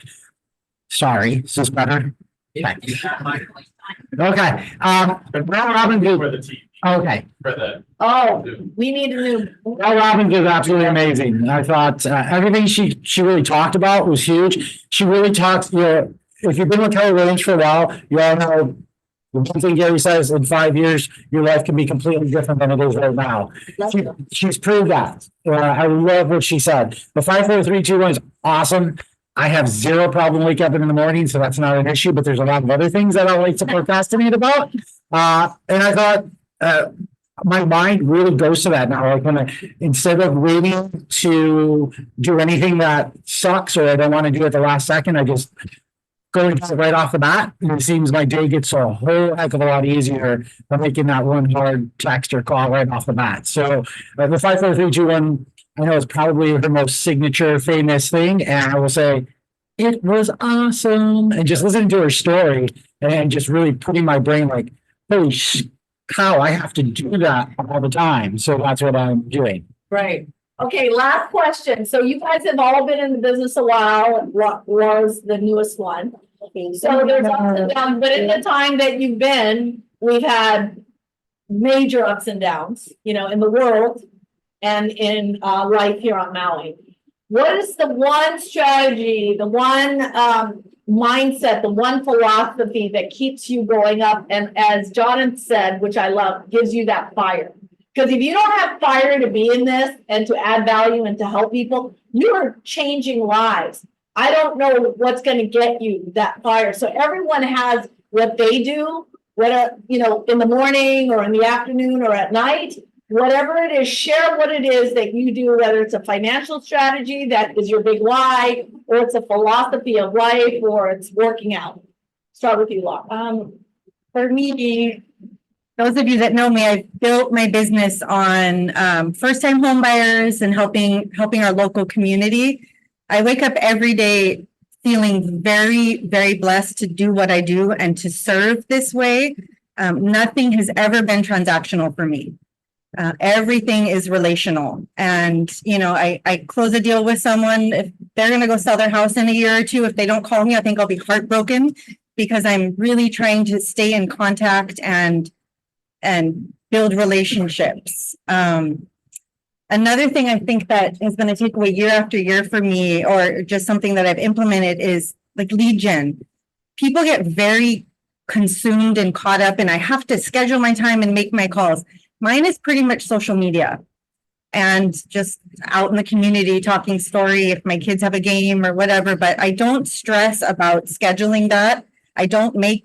sorry, is this better? Okay. Mel Robbins is, For the team, okay. for the. Oh, we need a new. Mel Robbins is absolutely amazing. I thought everything she really talked about was huge. She really talks, if you've been with Keller Williams for a while, you all know the one thing Gary says, in 5 years, your life can be completely different than it is right now. She's proved that. I love what she said. The 5, 4, 3, 2, 1 is awesome. I have zero problem waking up in the morning, so that's not an issue, but there's a lot of other things that I like to procrastinate about. And I thought, my mind really goes to that now. Like instead of waiting to do anything that sucks or I don't want to do it the last second, I just go right off the bat. And it seems my day gets a whole heck of a lot easier by making that one hard text or call right off the bat. So the 5, 4, 3, 2, 1, I know it's probably her most signature famous thing. And I will say it was awesome. And just listening to her story and just really putting my brain like, holy cow, I have to do that all the time. So that's what I'm doing. Right. Okay, last question. So you guys have all been in the business a while. What was the newest one? So there's ups and downs, but in the time that you've been, we've had major ups and downs, in the world and in life here on Maui. What is the one strategy, the one mindset, the one philosophy that keeps you going up? And as Jonathan said, which I love, gives you that fire. Because if you don't have fire to be in this and to add value and to help people, you are changing lives. I don't know what's going to get you that fire. So everyone has what they do, whether, in the morning or in the afternoon or at night, whatever it is, share what it is that you do, whether it's a financial strategy that is your big why, or it's a philosophy of life, or it's working out. Start with you, Laura. For me, those of you that know me, I've built my business on first-time home buyers and helping our local community. I wake up every day feeling very, very blessed to do what I do and to serve this way. Nothing has ever been transactional for me. Everything is relational. And, I close a deal with someone. If they're going to go sell their house in a year or two, if they don't call me, I think I'll be heartbroken because I'm really trying to stay in contact and build relationships. Another thing I think that is going to take away year after year for me, or just something that I've implemented, is like lead gen. People get very consumed and caught up, and I have to schedule my time and make my calls. Mine is pretty much social media and just out in the community talking story if my kids have a game or whatever, but I don't stress about scheduling that. I don't make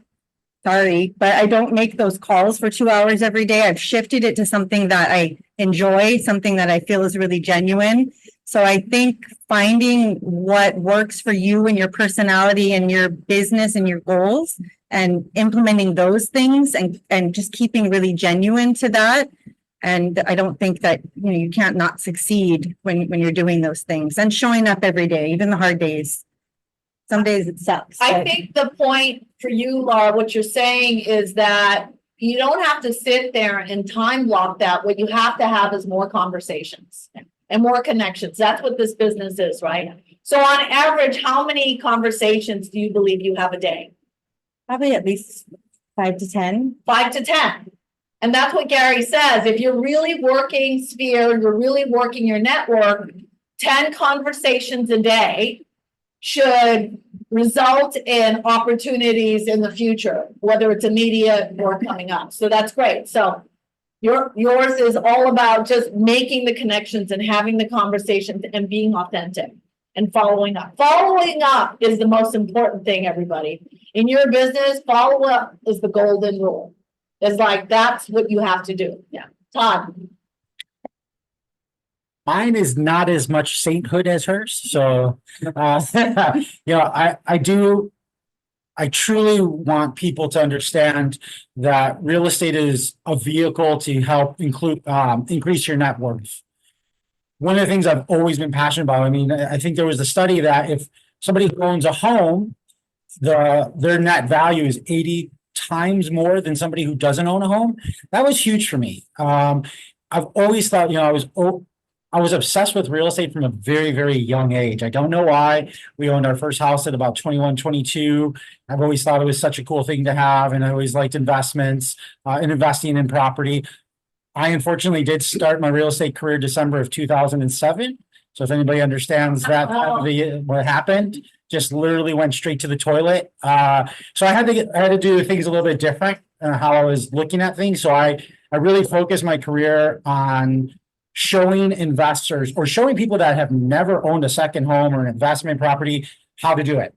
those calls for 2 hours every day. I've shifted it to something that I enjoy, something that I feel is really genuine. So I think finding what works for you and your personality and your business and your goals and implementing those things and just keeping really genuine to that. And I don't think that, you can't not succeed when you're doing those things and showing up every day, even the hard days. Some days it sucks. I think the point for you, Laura, what you're saying is that you don't have to sit there and time block that. What you have to have is more conversations and more connections. That's what this business is, right? So on average, how many conversations do you believe you have a day? Probably at least 5 to 10. 5 to 10. And that's what Gary says. If you're really working Sphere, you're really working your network, 10 conversations a day should result in opportunities in the future, whether it's immediate or coming up. So that's great. So yours is all about just making the connections and having the conversations and being authentic and following up. Following up is the most important thing, everybody. In your business, follow up is the golden rule. It's like, that's what you have to do. Yeah. Todd. Mine is not as much sainthood as hers, so, I truly want people to understand that real estate is a vehicle to help increase your net worth. One of the things I've always been passionate about, I mean, I think there was a study that if somebody owns a home, their net value is 80 times more than somebody who doesn't own a home. That was huge for me. I've always thought, I was obsessed with real estate from a very, very young age. I don't know why. We owned our first house at about 21, 22. I've always thought it was such a cool thing to have. And I always liked investments and investing in property. I unfortunately did start my real estate career December of 2007. So if anybody understands that, what happened, just literally went straight to the toilet. So I had to do things a little bit different how I was looking at things. So I really focused my career on showing investors or showing people that have never owned a second home or an investment property how to do it,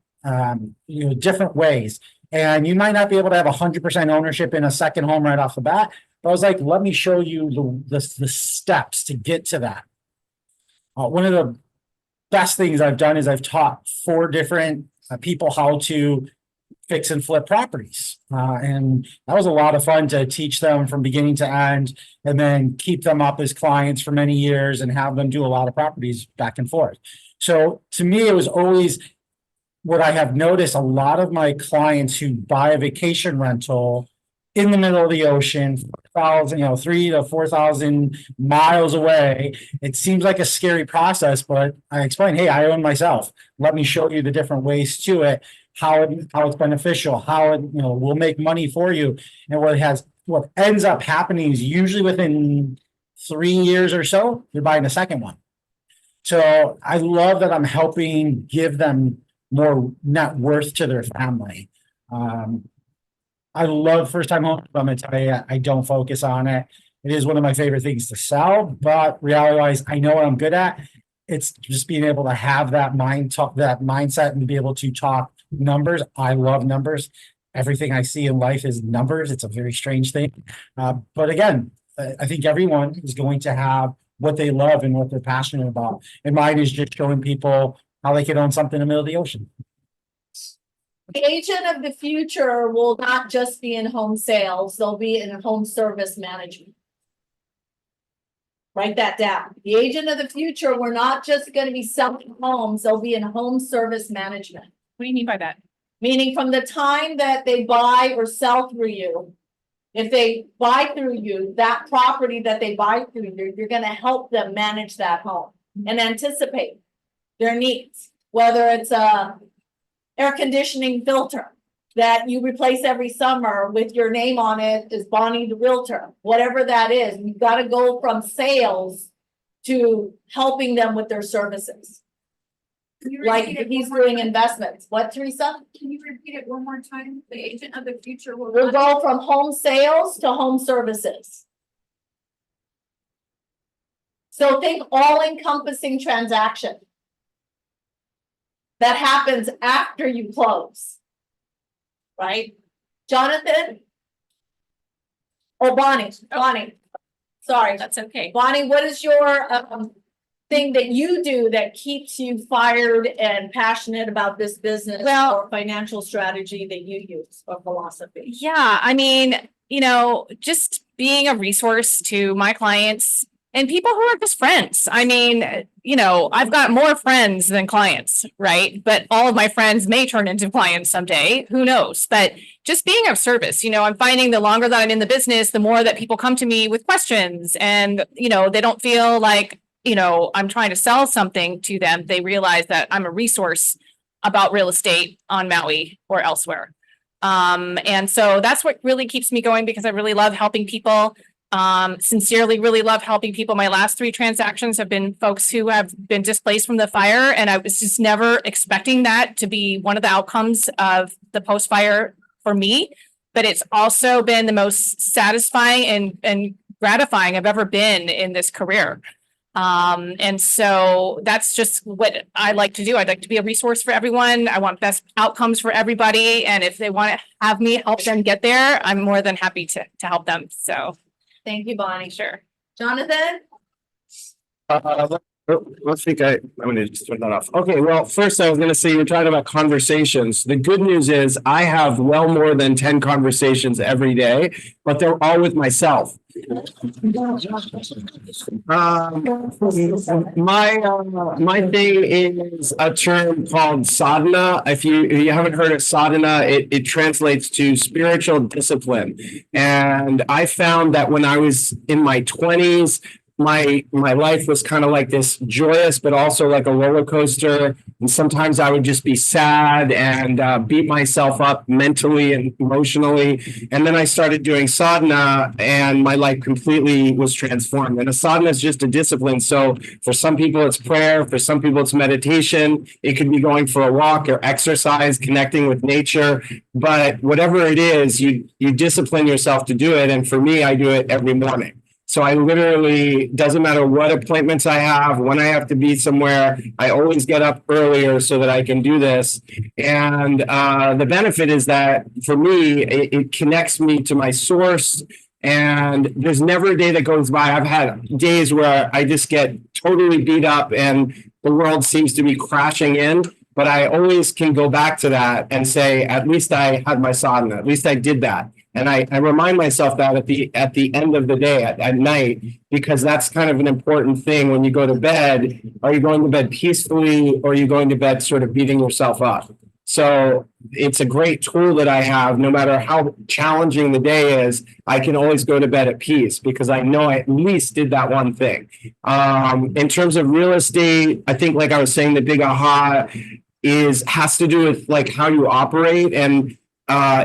different ways. And you might not be able to have 100% ownership in a second home right off the bat. But I was like, let me show you the steps to get to that. One of the best things I've done is I've taught 4 different people how to fix and flip properties. And that was a lot of fun to teach them from beginning to end and then keep them up as clients for many years and have them do a lot of properties back and forth. So to me, it was always what I have noticed. A lot of my clients who buy a vacation rental in the middle of the ocean, 3,000 to 4,000 miles away. It seems like a scary process, but I explain, hey, I own myself. Let me show you the different ways to it, how it's beneficial, how it will make money for you. And what ends up happening is usually within 3 years or so, you're buying a second one. So I love that I'm helping give them more net worth to their family. I love first-time home. I'm going to tell you, I don't focus on it. It is one of my favorite things to sell, but reality-wise, I know what I'm good at. It's just being able to have that mindset and be able to talk numbers. I love numbers. Everything I see in life is numbers. It's a very strange thing. But again, I think everyone is going to have what they love and what they're passionate about. And mine is just showing people how they can own something in the middle of the ocean. The agent of the future will not just be in home sales, they'll be in home service management. Write that down. The agent of the future, we're not just going to be selling homes, they'll be in home service management. What do you mean by that? Meaning from the time that they buy or sell through you, if they buy through you, that property that they buy through you, you're going to help them manage that home and anticipate their needs, whether it's a air conditioning filter that you replace every summer with your name on it is Bonnie the Realtor, whatever that is. You've got to go from sales to helping them with their services. Like he's doing investments. What, Teresa? Can you repeat it one more time? The agent of the future will. We'll go from home sales to home services. So think all encompassing transaction that happens after you close, right? Jonathan? Oh, Bonnie, sorry. That's okay. Bonnie, what is your thing that you do that keeps you fired and passionate about this business or financial strategy that you use or philosophy? Yeah, I mean, just being a resource to my clients and people who are just friends. I mean, you know, I've got more friends than clients, right? But all of my friends may turn into clients someday, who knows? But just being of service, you know, I'm finding the longer that I'm in the business, the more that people come to me with questions and, you know, they don't feel like, you know, I'm trying to sell something to them. They realize that I'm a resource about real estate on Maui or elsewhere. And so that's what really keeps me going because I really love helping people. Sincerely really love helping people. My last 3 transactions have been folks who have been displaced from the fire, and I was just never expecting that to be one of the outcomes of the post-fire for me. But it's also been the most satisfying and gratifying I've ever been in this career. And so that's just what I like to do. I'd like to be a resource for everyone. I want best outcomes for everybody. And if they want to have me help them get there, I'm more than happy to help them. So Thank you, Bonnie. sure. Jonathan? Let's think I'm gonna just turn that off. Okay, well, first I was gonna say, you're talking about conversations. The good news is I have well more than 10 conversations every day, but they're all with myself. My thing is a term called sadhana. If you haven't heard of sadhana, it translates to spiritual discipline. And I found that when I was in my 20s, my life was kind of like this joyous, but also like a roller coaster. And sometimes I would just be sad and beat myself up mentally and emotionally. And then I started doing sadhana and my life completely was transformed. And a sadhana is just a discipline. So for some people, it's prayer. For some people, it's meditation. It could be going for a walk or exercise, connecting with nature. But whatever it is, you discipline yourself to do it. And for me, I do it every morning. So I literally, doesn't matter what appointments I have, when I have to be somewhere, I always get up earlier so that I can do this. And the benefit is that for me, it connects me to my source. And there's never a day that goes by. I've had days where I just get totally beat up and the world seems to be crashing in. But I always can go back to that and say, at least I had my sadhana, at least I did that. And I remind myself that at the end of the day, at night, because that's kind of an important thing when you go to bed. Are you going to bed peacefully or are you going to bed sort of beating yourself up? So it's a great tool that I have. No matter how challenging the day is, I can always go to bed at peace because I know I at least did that one thing. In terms of real estate, I think, like I was saying, the big aha has to do with like how you operate. And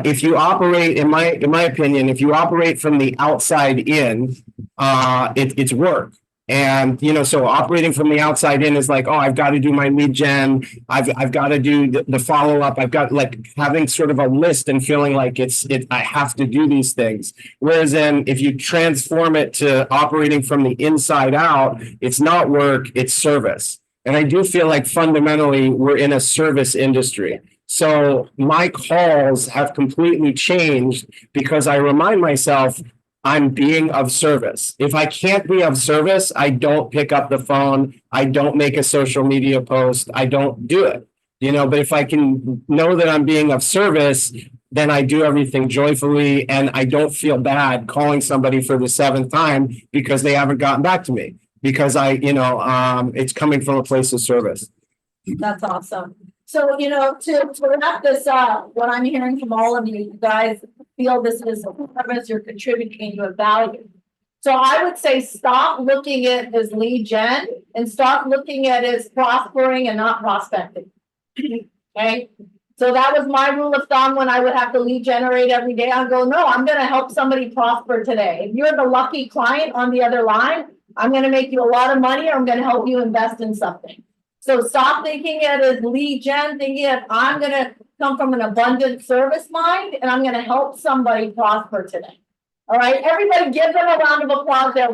if you operate, in my opinion, if you operate from the outside in, it's work. And, you know, so operating from the outside in is like, oh, I've got to do my lead gen. I've got to do the follow up. I've got like having sort of a list and feeling like I have to do these things. Whereas then if you transform it to operating from the inside out, it's not work, it's service. And I do feel like fundamentally we're in a service industry. So my calls have completely changed because I remind myself I'm being of service. If I can't be of service, I don't pick up the phone. I don't make a social media post. I don't do it, you know, but if I can know that I'm being of service, then I do everything joyfully and I don't feel bad calling somebody for the 7th time because they haven't gotten back to me because it's coming from a place of service. That's awesome. So, you know, to wrap this up, what I'm hearing from all of you guys feel this is a service you're contributing to a value. So I would say stop looking at it as lead gen and start looking at it as prospering and not prospecting. Okay. So that was my rule of thumb when I would have to lead generate every day. I'd go, no, I'm going to help somebody prosper today. If you're the lucky client on the other line, I'm going to make you a lot of money or I'm going to help you invest in something. So stop thinking it as lead gen, thinking it, I'm going to come from an abundant service mind and I'm going to help somebody prosper today. All right, everybody give them a round of applause. Yeah,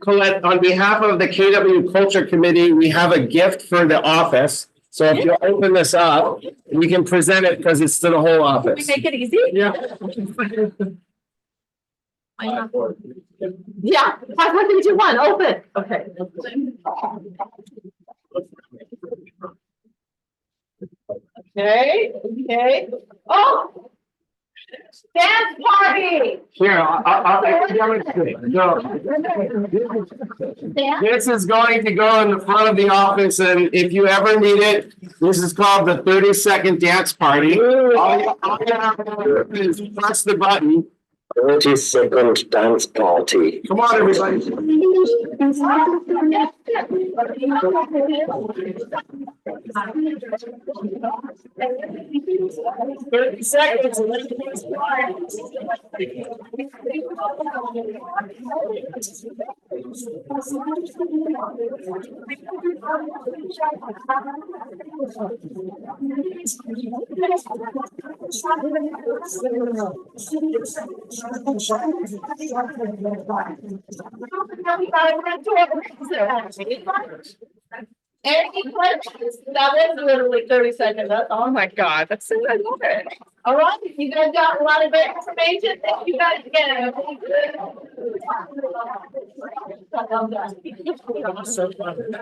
Colette, on behalf of the KW Culture Committee, we have a gift for the office. So if you open this up, we can present it because it's to the whole office. Can we make it easy? Yeah. Yeah, 5, 4, 3, 2, 1, open. Okay. Okay. Oh, Dance party. Here, this is going to go in the front of the office, and if you ever need it, this is called the 30-second dance party. All you have to do is press the button. 30-second dance party. Come on, everybody. 30 seconds. And then Any questions? That was literally 30 seconds. That's all. Oh my God, that's so, I love it. All right, you guys got a lot of great information. Thank you guys again. So fun.